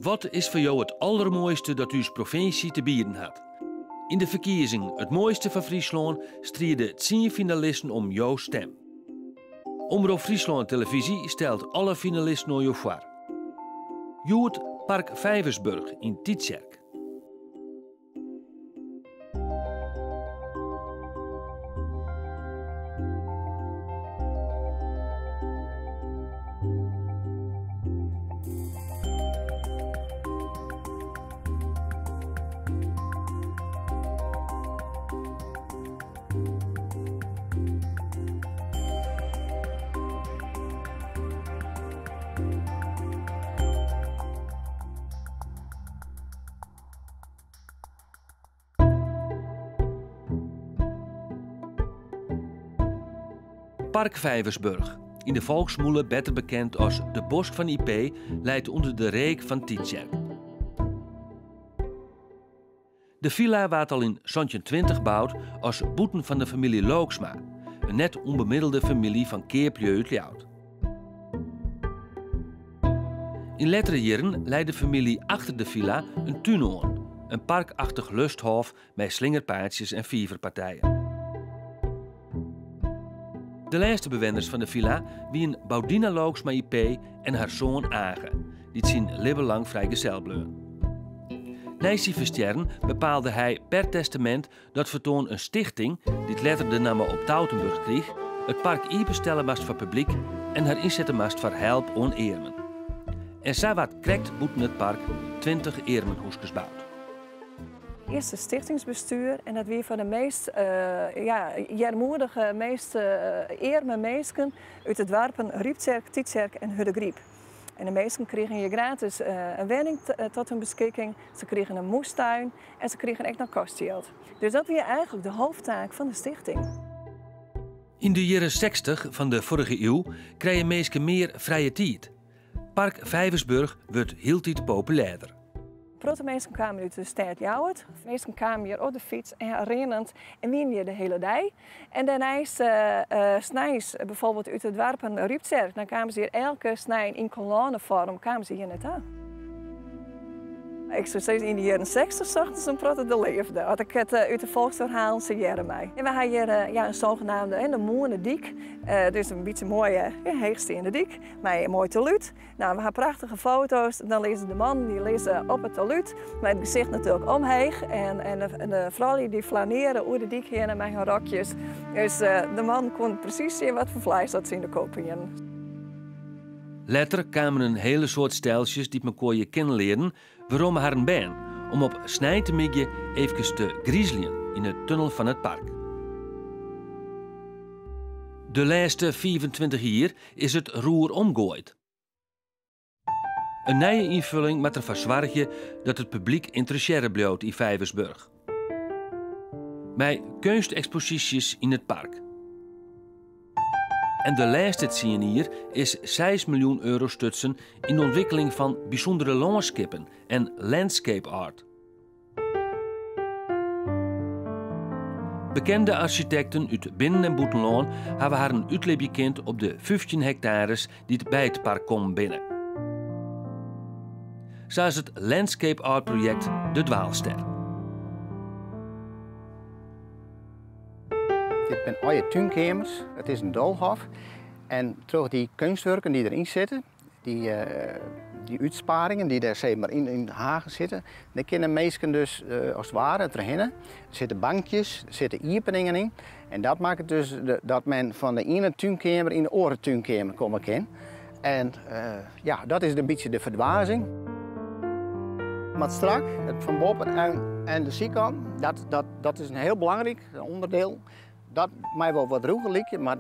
Wat is voor jou het allermooiste dat uw provincie te bieden had? In de verkiezing Het Mooiste van Friesland strijden 10 finalisten om jouw stem. Omroep Friesland Televisie stelt alle finalisten naar jou voor. Joet Park Vijversburg in Tietjerk. Park Vijversburg, in de volksmoele beter bekend als de Bosk van IP, leidt onder de reek van Tietjerk. De villa werd al in 1720 gebouwd als boeten van de familie Looksma, een net onbemiddelde familie van Keerpje uit Ljout. In latere jaren leidt de familie achter de villa een tuin aan, een parkachtig lusthof met slingerpaadjes en vieverpartijen. De laatste bewoners van de villa wien Boudina Looksma IP en haar zoon Age, die zijn leven lang vrijgezel bleven. Na zijn versterren bepaalde hij per testament dat vertoon een stichting, die later de naam op Tautenburg kreeg, het park openstellen moest voor publiek en haar inzetten moest voor help aan eermen. En zo werd krekt boeten het park 20 eermenhoeskes bouwd. Eerst het stichtingsbestuur en dat weer van de meest jarmoedige, meest eerme mensen uit het dorpen Rieptjerk, Tietjerk en Huddegriep. En de meesten kregen hier gratis een woning tot hun beschikking, ze kregen een moestuin en ze kregen echt nog kostgeld. Dus dat was eigenlijk de hoofdtaak van de stichting. In de jaren 60 van de vorige eeuw kregen mensen meer vrije tijd. Park Vijversburg wordt heel tijd populairder. De mensen kwamen uit de stad Ljouwert. De mensen kwamen hier op de fiets en rennend en wien hier de hele dag. En daarna snijs bijvoorbeeld uit het dorpen Rieptjerk. Dan kwamen ze hier elke snij in kolonnenvorm kwamen ze hier net aan. Ik zou zeggen, in de jaren 60 zochten ze een protte de leefde. Had ik het uit de volksverhalen ze jaren mij. En we hadden hier een zogenaamde de Moerne Diek. Dus een beetje mooie heegstaande dik, maar een mooi teluut. Nou, we hebben prachtige foto's. Dan lezen de man die lezen op het teluut, maar het gezicht natuurlijk omheeg. En de vrouwen die flaneren over de dik heen met hun rokjes. Dus de man kon precies zien wat voor vlees dat ze in de kopen. Later kwamen een hele soort stijltjes die me je kennen leren, waarom haar een baan, om op snij te miggen even te griezelen in het tunnel van het park. De laatste 25 jaar is het roer omgooid. Een nieuwe invulling met ervoor zorgen dat het publiek interesseren bleef in Vijversburg. Met kunstexposities in het park. En de laatste 10 jaar is 6 miljoen euro stutsen in de ontwikkeling van bijzondere landscapen en landscape art. Bekende architecten uit Binnen- en Boetenland hebben haar een uitleef gekend op de 15 hectares die bij het park komen binnen. Zoals het landscape art project De Dwaalster. Dit zijn oude tuinkamers, het is een doolhof. En terug die kunstwerken die erin zitten, die uitsparingen die daar zeg maar in de hagen zitten, daar kunnen mensen dus als het ware erheen. Er zitten bankjes, er zitten iepeningen in. En dat maakt het dus dat men van de ene tuinkamer in de andere tuinkamer komen kan. En dat is een beetje de verdwazing. Maar strak, het van boven en de zijkant, dat is een heel belangrijk onderdeel. Dat mij wel wat roeger liedje, maar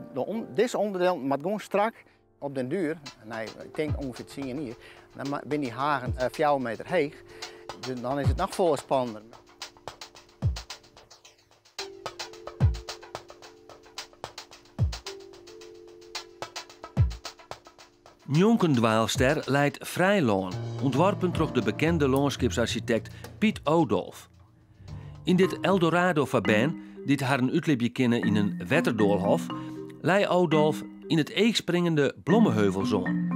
dit onderdeel moet gewoon strak op den duur. Nee, ik denk ongeveer 10 hier. Dan ben die hagen 4 meter hoog. Dus dan is het nog veel spannender. Dwaalster leidt Vrijlaan, ontworpen door de bekende landschapsarchitect Piet Oudolf. In dit Eldorado van Bern, dit haar een uitleefje kennen in een wetterdoolhof, lei Oudolf in het eegspringende Blommeheuvelzoon.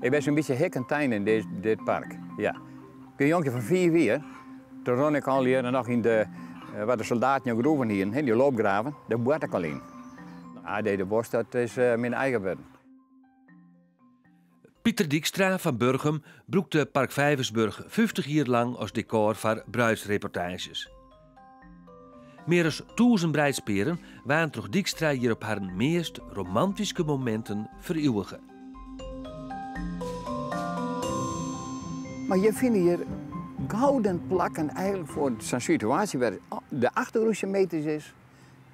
Ik ben zo'n beetje hek en tijn in dit park. Ja. Ik ben een jongetje van 4 weer. Toen ron ik al hier nog in de, waar de soldaten groeven hier, die loopgraven. Daar boer ik al in. De bos, dat is mijn eigen werk. Pieter Dijkstra van Burgum broekte Park Vijversburg 50 jaar lang als decor voor bruidsreportages. Meer dan 1000 bruidsperen waren toch Dijkstra hier op haar meest romantische momenten vereeuwigen. Maar je vindt hier gouden plakken eigenlijk voor zo'n situatie waar de achtergrond symmetrisch is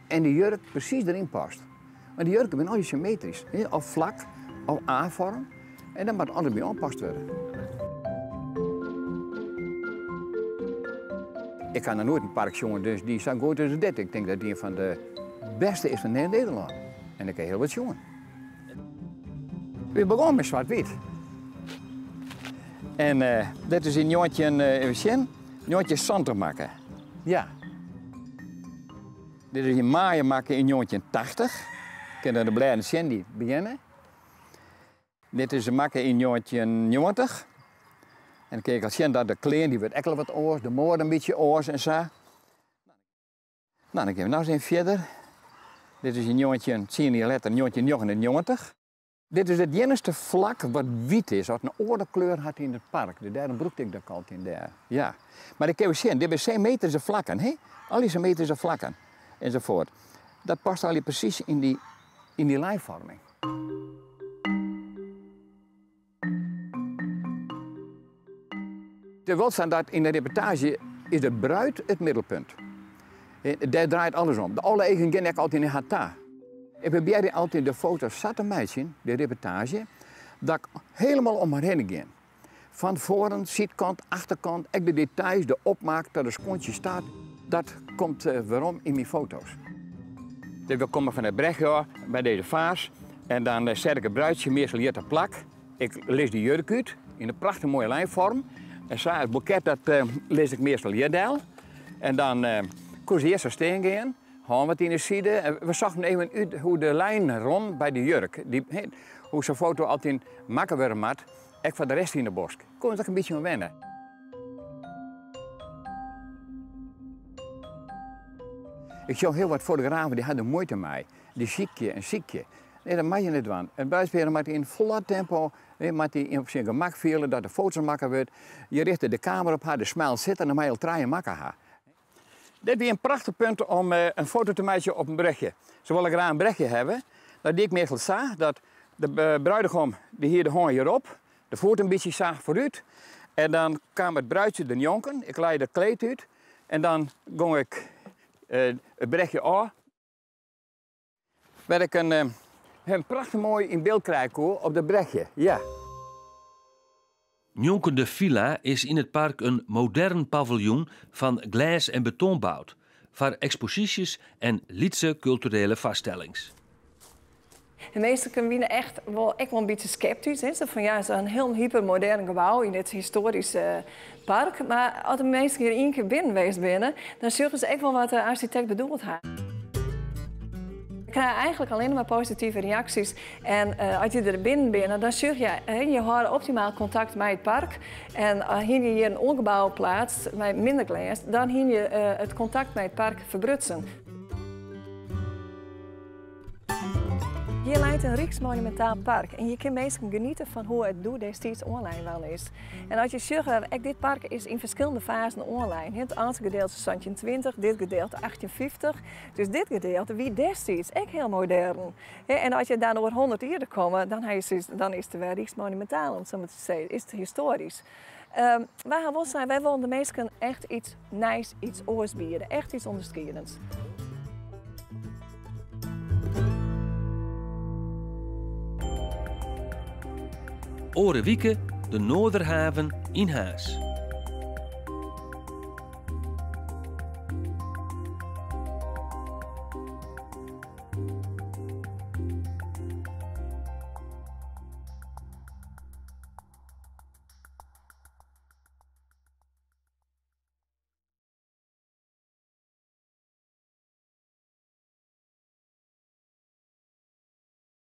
en de jurk precies erin past. Maar de jurken zijn al symmetrisch, of vlak, of A-vorm. En dat moet alles bij aanpast worden. Ik kan er nooit een park jongen, dus die zou goed als dit. Ik denk dat die een van de beste is van Nederland. En ik kan heel wat jongen. We begonnen met zwart-wit. En dit is een jongetje zand maken. Ja. Dit is een maaien maken in jongetje 80. Ik kan de blijden zien die beginnen. Dit is een maken in jongetje 90. En dan kijk ik al zien dat de kleding die wordt ekkel wat oors, de moord een beetje oors en zo. Nou, dan gaan we nog eens verder. Dit is een jongetje, zie je letter, een jongetje 99. Dit is het enige vlak wat wit is, wat een oordekleur had in het park. Daarom broekte ik dat altijd in daar. Ja. Maar ik kan je zien, dit zijn symmetrische vlakken, hè? Al die symmetrische vlakken enzovoort. Dat past al precies in die lijnvorming. Het wil staan dat in de reportage is de bruid het middelpunt. Daar draait alles om. De alle eigen gaan ik altijd in hata. Ik probeer altijd de foto's zat te maken, de reportage, dat ik helemaal om me heen ga. Van voren, zijkant, achterkant, ik de details, de opmaak, dat er skontje staat, dat komt waarom in mijn foto's. We komen van het Brechtjaar bij deze vaas en dan zet ik het bruidje meestal hier te plak. Ik lees de jurk uit in een prachtige mooie lijnvorm. En zo, het boeket dat lees ik meestal hier deel. En dan kon ze eerst zo steen gaan. Gaan we het in de zijde. We zagen even uit hoe de lijn rond bij de jurk. Hoe zo'n foto altijd makken worden moet. Ik van de rest in de bos. Kon ik een beetje aan wennen. Ik zag heel wat fotografen die hadden moeite mee. Die ziekje en ziekje. Nee, dat mag je niet doen. Een bruidspeler moet in volle tempo, moet hij op zijn gemak vielen dat de foto's maken wordt. Je richt de camera op haar, de smijl zitten en dan mag je draaien maken haar. Dit is een prachtig punt om een foto te maken op een berichtje. Ze willen graag een berichtje hebben. Dat die ik meestal zag, dat de bruidegom die hier de hand hierop, de voet een beetje zag vooruit. En dan kwam het bruidje de jonken, ik leidde het kleed uit. En dan ging ik het berichtje aan. Werd ik een prachtig mooi in beeld krijgen op de berichtje, ja. Jonken de Villa is in het park een modern paviljoen van glas en betonbouwd, voor exposities en lietse culturele vaststellings. De meesten kunnen echt wel een beetje sceptisch. Hè? Van ja, het is een heel hypermodern gebouw in dit historische park. Maar als de meesten hier één keer binnen geweest zijn, dan zullen ze echt wel wat de architect bedoeld heeft. Ik krijg eigenlijk alleen maar positieve reacties. En als je er binnen bent, dan zul je houdt optimaal contact met het park. En hier je een ongebouw plaatst met minder glas, dan hier je het contact met het park verbrutsen. Hier lijkt een Rijksmonumentaal park en je kunt meestal genieten van hoe het doel destijds online wel is. En als je zegt, dit park is in verschillende fasen online. Het aantal gedeelte is 1920, dit gedeelte 1850. Dus dit gedeelte wie destijds echt heel modern. En als je daar over 100 jaar komt, dan is het wel Rijksmonumentaal, om zo maar te zeggen, is het historisch. Wij willen de meesten echt iets nice, iets oors bieden, echt iets onderscheidends. Orenwieke, de Noorderhaven in Haas.